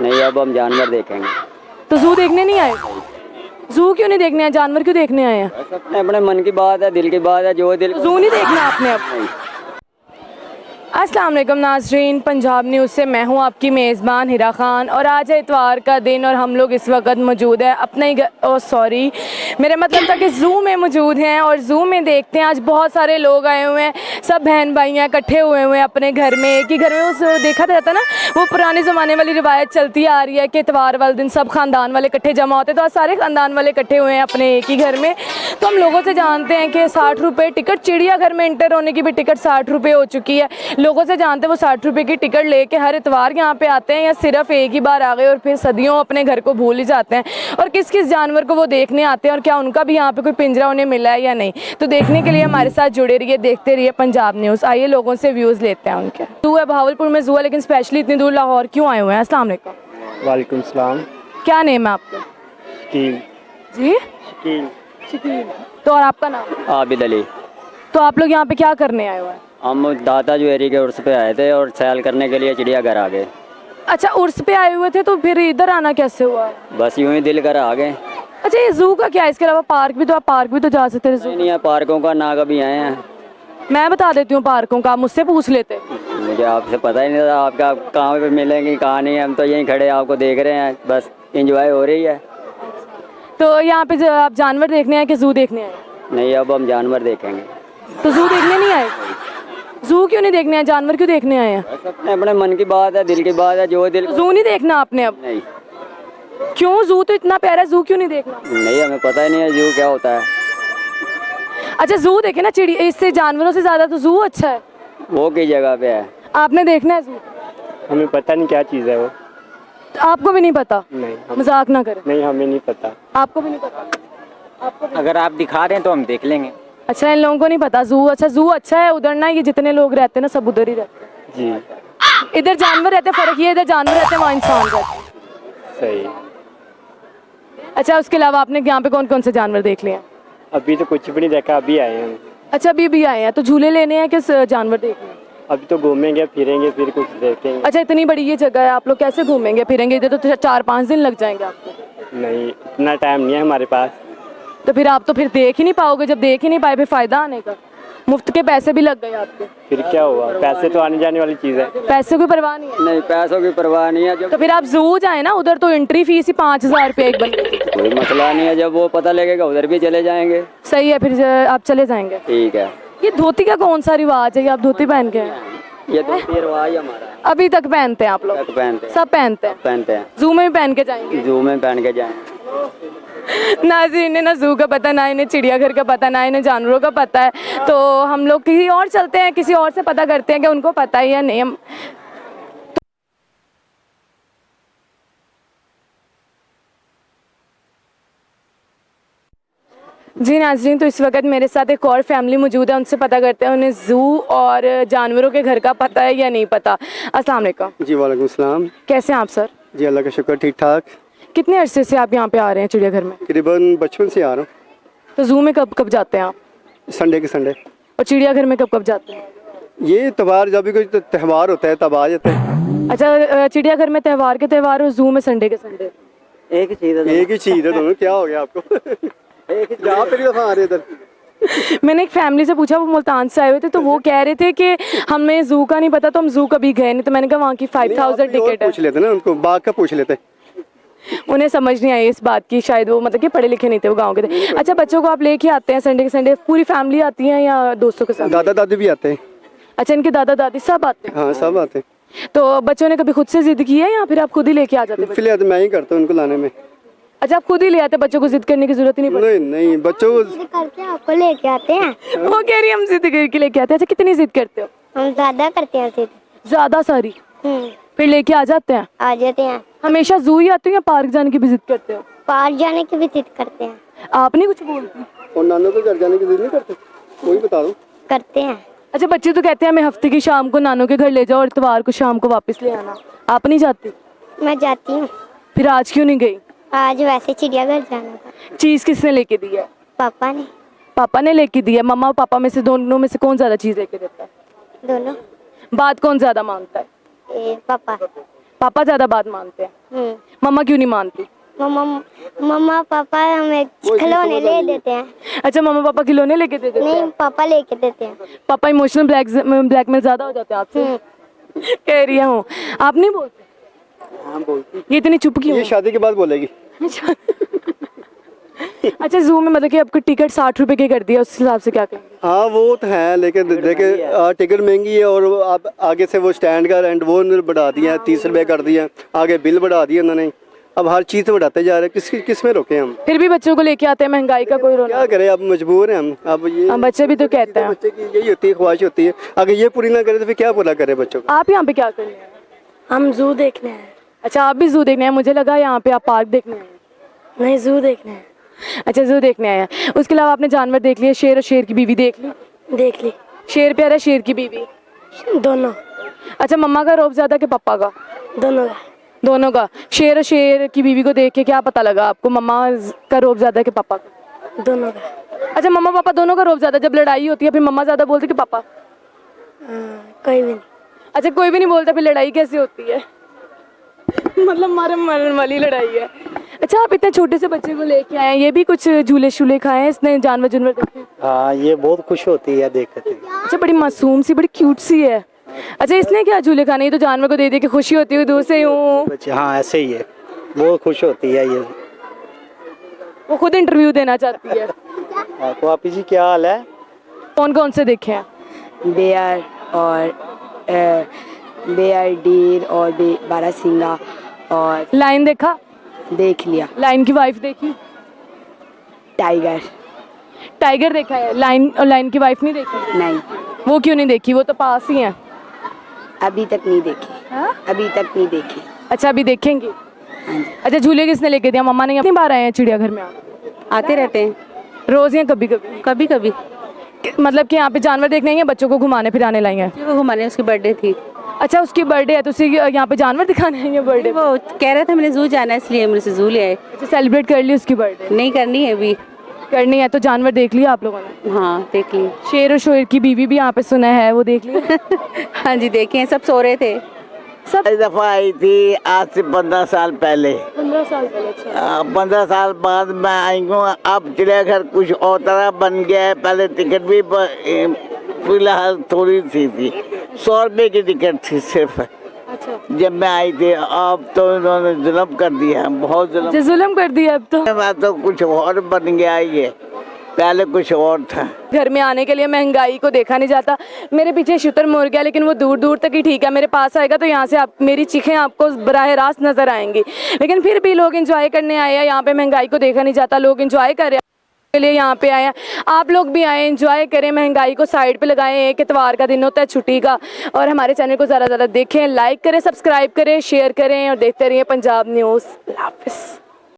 नहीं, अब हम जानवर देखेंगे। तो जू देखने नहीं आए? जू क्यों नहीं देखने आए, जानवर क्यों देखने आए हैं? अपने अपने मन की बात है, दिल की बात है, जो दिल तो जू नहीं देखना आपने अब? नहीं। अस्सलाम वालेकुम नाज़रीन, पंजाब न्यूज़ से मैं हूं आपकी मेज़बान हिरा खान और आज है इतवार का दिन और हम लोग इस वक्त मौजूद है अपने सॉरी मेरा मतलब था कि ज़ू में मौजूद हैं और ज़ू में देखते हैं। आज बहुत सारे लोग आए हुए हैं, सब बहन भाई हैं, इकट्ठे हुए हुए हैं अपने घर में। एक ही घर में उस देखा रहता ना, वो पुराने ज़माने वाली रिवायत चलती आ रही है कि इतवार वाले दिन सब ख़ानदान वाले इकट्ठे जमा होते हैं। तो आज सारे ख़ानदान वाले इकट्ठे हुए हैं अपने एक ही घर में। तो हम लोगों से जानते हैं कि 60 रुपये टिकट, चिड़ियाघर में इंटर होने की भी टिकट 60 रुपये हो चुकी है। लोगों से जानते हैं वो 60 रुपये की टिकट लेके हर इतवार यहाँ पे आते हैं या सिर्फ एक ही बार आ गए और फिर सदियों अपने घर को भूल ही जाते हैं, और किस किस जानवर को वो देखने आते हैं और क्या उनका भी यहाँ पे कोई पिंजरा उन्हें मिला है या नहीं। तो देखने के लिए हमारे साथ जुड़े रहिए, देखते रहिए पंजाब न्यूज़। आइए लोगों से व्यूज़ लेते हैं उनके। जू है भावलपुर में, जू है, लेकिन स्पेशली इतनी दूर लाहौर क्यों आए हुए हैं? अस्सलाम वालेकुम। वालेकुम सलाम। क्या नेम है आपका? शकील। जी शकील। शकील। तो और आपका नाम? आबिद अली। तो आप लोग यहाँ पे क्या करने आए हुए हैं? हम दाता ज्वेलरी के उर्स पे आए थे और सैल करने के लिए चिड़ियाघर आ गए। अच्छा, उर्स पे आए हुए थे, तो फिर इधर आना कैसे हुआ? बस यूं ही दिल कर आ गए। अच्छा, ये जू का क्या है? इसके अलावा पार्क भी तो, आप पार्क भी तो जा सकते थे। नहीं जू नहीं है, पार्कों का ना कभी आए हैं। मैं बता देती हूँ पार्कों का, आप मुझसे पूछ लेते। मुझे आपसे पता ही नहीं था आपका कहाँ पे मिलेंगे कहाँ नहीं। हम तो यहीं खड़े आपको देख रहे हैं, बस एंजॉय हो रही है। तो यहाँ पे आप जानवर देखने आए कि जू देखने आए? नहीं, अब हम जानवर देखेंगे। तो जू देखने नहीं आए? जू क्यों नहीं देखने आए, जानवर क्यों देखने आए हैं? बस अपने अपने मन की बात है, दिल की बात है, जो दिल तो जू नहीं देखना आपने अब? नहीं क्यों? जू तो इतना प्यारा है, जू क्यों नहीं देखना? नहीं, हमें पता ही नहीं है जू क्या होता है। अच्छा, जू देखे ना, चिड़िया इससे जानवरों से ज़्यादा तो जू अच्छा है। वो किस जगह पे है? आपने देखना है जू? हमें पता नहीं क्या चीज़ है वो। तो आपको भी नहीं पता? नहीं मजाक ना करें। नहीं, हमें नहीं पता। आपको भी नहीं पता? आपको भी? अगर आप दिखा रहे हैं तो हम देख लेंगे। अच्छा, इन लोगों को नहीं पता जू। अच्छा, जू अच्छा है उधर ना, ये जितने लोग रहते हैं ना सब उधर ही रहते हैं। जी इधर जानवर रहते हैं, फर्क ये इधर जानवर रहते हैं, वहाँ इंसान रहते हैं। सही। अच्छा, उसके अलावा आपने यहाँ पे कौन कौन से जानवर देख लिए हैं? अभी तो कुछ भी नहीं देखा, अभी आए हैं हम। अच्छा, अभी भी आए हैं, तो झूले लेने हैं किस जानवर देखने हैं? अभी तो घूमेंगे फिरेंगे फिर कुछ देखेंगे। अच्छा, इतनी बड़ी ये जगह है, आप लोग कैसे घूमेंगे फिरेंगे? इधर तो 4-5 दिन लग जाएंगे आपको। नहीं, इतना टाइम नहीं है हमारे पास। तो फिर आप तो फिर देख ही नहीं पाओगे। जब देख ही नहीं पाए फिर फायदा आने का? मुफ्त के पैसे भी लग गए आपके। फिर क्या हुआ, पैसे तो आने जाने वाली चीज़ है। पैसे की परवाह नहीं है? नहीं, पैसों की परवाह नहीं है। जब तो फिर आप जू जाए ना, उधर तो एंट्री फीस ही 5,000 रुपये एक बंदे की। कोई मसला नहीं है, जब वो पता लगेगा उधर भी चले जाएंगे। सही है, फिर आप चले जाएंगे। ठीक है। ये धोती का कौन सा रिवाज है? ये आप धोती पहन के हैं? ये तो रिवाज हमारा है। अभी तक पहनते हैं आप लोग? तक पहनते हैं। सब पहनते हैं? पहनते हैं। जू में भी पहन के जाएंगे? जू में पहन के जाएं। नाज़रीन, इन्हें ना जू का पता, ना इन्हें चिड़ियाघर का पता, ना इन्हें जानवरों का पता है। तो हम लोग किसी और चलते हैं, किसी और से पता करते हैं कि उनको पता है या नहीं। हम जी नाज़रीन, तो इस वक्त मेरे साथ एक और फैमिली मौजूद है, उनसे पता करते हैं उन्हें ज़ू और जानवरों के घर का पता है या नहीं पता। अस्सलाम वालेकुम। जी वालेकुम सलाम। कैसे हैं आप सर? जी अल्लाह का शुक्र, ठीक ठाक। कितने अरसे से आप यहाँ पे आ रहे हैं चिड़ियाघर में? करीबन बचपन से आ रहा हूँ। तो जू में कब कब जाते हैं आप? संडे के संडे। और चिड़ियाघर में कब कब जाते हैं? ये त्यौहार जब भी कोई त्यौहार होता है तब आ जाते हैं। अच्छा, चिड़ियाघर में त्यौहार के त्यौहार और जू में संडे के संडे? एक ही चीज़ है। एक ही चीज़ है दोनों। क्या हो गया आपको? जहाँ पहली दफा आ रहे इधर। मैंने एक फैमिली से पूछा, वो मुल्तान से आए हुए थे, तो वो कह रहे थे कि हमें जू का नहीं पता, तो हम जू कभी गए नहीं। तो मैंने कहा वहाँ की 5,000 टिकट है। पूछ लेते ना उनको, बाग का पूछ लेते। उन्हें समझ नहीं आई इस बात की, शायद वो मतलब कि पढ़े लिखे नहीं थे, वो गाँव के थे। अच्छा, बच्चों को आप लेके आते हैं संडे के संडे? पूरी फैमिली आती है या दोस्तों के साथ? दादा दादी भी आते हैं। अच्छा, इनके दादा दादी सब आते हैं? हाँ सब आते हैं। तो बच्चों ने कभी खुद से जिद की है या फिर आप खुद ही लेके आ जाते हैं? फिलहाल मैं ही करता हूँ उनको लाने में। अच्छा, आप खुद ही ले आते, बच्चों को जिद करने की जरूरत ही नहीं पड़ती? नहीं नहीं, बच्चों को करके आपको लेके आते हैं। वो कह रही है हम जिद करके लेके आते हैं। अच्छा, कितनी जिद करते हो? हम ज्यादा करते हैं जिद। ज्यादा सारी? फिर लेके आ जाते हैं? आ जाते हैं। हमेशा जू ही आते हो या पार्क जाने की भी जिद करते हो? पार्क जाने की भी जिद करते हैं। आप नहीं कुछ बोलती? और नानों को घर जाने की जिद नहीं करते? वही बता दो। करते हैं। अच्छा, बच्चे तो कहते हैं हमें हफ्ते की शाम को नानों के घर ले जाओ और इतवार को शाम को वापस ले आना। आप नहीं जाती? मैं जाती हूँ। फिर आज क्यों नहीं गई? आज वैसे चिड़ियाघर जाना था। चीज किसने लेके दी है? पापा ने। पापा ने लेके दी है? मम्मा और पापा में से दोनों में से कौन ज्यादा चीज लेके देता है? दोनों। बात कौन ज्यादा मांगता है? पापा। पापा ज़्यादा बात मानते हैं, मम्मा क्यों नहीं मानती? मम्मा मम्मा पापा हमें खिलौने ले देते हैं। अच्छा, मम्मा पापा खिलौने लेके दे देते नहीं, हैं? पापा लेके देते हैं। पापा इमोशनल ब्लैकमेल ज़्यादा हो जाते हैं आपसे? कह रही हूँ, आप नहीं बोलते? हाँ बोलती। ये इतनी चुप क्यों? ये शादी के बाद बोलेगी। अच्छा, जू में मतलब कि आपको टिकट 60 रुपए की कर दिया, उस हिसाब से क्या कहेंगे? हाँ वो तो है, लेकिन देखिए टिकट महंगी है और आप आगे से वो स्टैंड का रेंट वो उन्होंने बढ़ा दिया है, 30 रुपये कर दिया, आगे बिल बढ़ा दिया उन्होंने। अब हर चीज़ तो बढ़ाते जा रहे हैं, किस में रोके हम? फिर भी बच्चों को लेके आते हैं, महंगाई का कोई रोना? क्या करें, अब मजबूर हैं हम। अब ये हाँ, बच्चे भी तो कहते हैं। बच्चे की यही होती है, ख्वाहिश होती है, अगर ये पूरी ना करे तो फिर क्या पूरा करे बच्चों को? आप यहाँ पे क्या करने हैं? हम जू देखने हैं। अच्छा, आप भी जू देखने हैं, मुझे लगा यहाँ पे आप पार्क देखने हैं। नहीं, जू देखने हैं। अच्छा, जू देखने आए हैं। उसके अलावा आपने जानवर देख लिए, शेर और शेर की बीवी देख ली? देख ली। शेर प्यारा, शेर की बीवी? दोनों। अच्छा, मम्मा का रौब ज़्यादा कि पापा का? दोनों का। दोनों का। शेर और शेर की बीवी को देख के क्या पता लगा आपको, मम्मा का रौब ज़्यादा कि पापा का? दोनों का। अच्छा, मम्मा पापा दोनों का रौब ज़्यादा? जब लड़ाई होती है फिर मम्मा ज़्यादा बोलती कि पापा? कोई भी नहीं। अच्छा, कोई भी नहीं बोलता, फिर लड़ाई कैसे होती है? मतलब मारे मरने वाली लड़ाई है। अच्छा, आप इतने छोटे से बच्चे को लेके आए हैं, ये भी कुछ झूले शूले खाए हैं इसने, जानवर जानवर देखे? हाँ, ये बहुत खुश होती है देख कर। अच्छा, बड़ी मासूम सी, बड़ी क्यूट सी है। अच्छा, इसने क्या झूले खाने, ये तो जानवर को दे दे के खुशी होती है दूर से यूं। बच्चे हाँ ऐसे ही है, बहुत खुश होती है ये। वो खुद इंटरव्यू देना चाहती है। तो आप जी क्या हाल है? कौन कौन से देखे हैं? बेयर और बेयर, डीर और बारहसिंगा और लाइन देखा? देख लिया। लाइन की वाइफ देखी? टाइगर टाइगर देखा है, लाइन और लाइन की वाइफ नहीं देखी? नहीं, वो क्यों नहीं देखी, वो तो पास ही हैं। अभी तक नहीं देखी। हाँ? अभी तक नहीं देखी। अच्छा, अभी देखेंगे। हाँ जी। अच्छा, झूले किसने लेके दिया, मम्मा ने? कितनी बार आए हैं चिड़ियाघर में आप? आते रहते हैं रोज या कभी कभी? कभी कभी। मतलब कि यहाँ पे जानवर देखने आई हैं, बच्चों को घुमाने फिराने लाई हैं? वो घुमाने, उसकी बर्थडे थी। अच्छा, उसकी बर्थडे है तो उसी यहाँ पे जानवर दिखाने आई हैं बर्थडे? वो कह रहा था मैंने जू जाना है, इसलिए मुझसे जू ले आए। अच्छा, सेलिब्रेट कर ली उसकी बर्थडे? नहीं करनी है अभी। करनी है तो जानवर देख लिया आप लोगों ने? हाँ, देख ली। शेर और शेर की बीवी भी यहाँ पे सुना है, वो देख लिया? हाँ जी, देखे हैं, सब सो रहे थे। सब एक दफ़ा आई थी आज से 15 साल पहले। 15 साल पहले? अच्छा। 15 साल बाद मैं आई हूँ। अब चिड़ियाघर कुछ और तरह बन गया है। पहले टिकट भी फिलहाल थोड़ी सी थी, 100 रुपये की टिकट थी सिर्फ अच्छा, जब मैं आई थी। अब तो इन्होंने जुल्म कर दिया, बहुत जुल्म। जुल्म कर दिया अब तो। मैं तो कुछ और बन गया ये, पहले कुछ और था। घर में आने के लिए महंगाई को देखा नहीं जाता। मेरे पीछे शुतुरमुर्ग है, लेकिन वो दूर दूर तक ही ठीक है। मेरे पास आएगा तो यहाँ से आप मेरी चीखें आपको बराह रास्त नजर आएंगी। लेकिन फिर भी लोग एंजॉय करने आए हैं, यहाँ पे महंगाई को देखा नहीं जाता, लोग एंजॉय कर रहे हैं के लिए यहाँ पे आए हैं। आप लोग भी आए, एंजॉय करें, महंगाई को साइड पे लगाएं। एक इतवार का दिन होता है छुट्टी का, और हमारे चैनल को ज़्यादा देखें, लाइक करें, सब्सक्राइब करें, शेयर करें और देखते रहिए पंजाब न्यूज़। अल्लाह हाफ़िज़।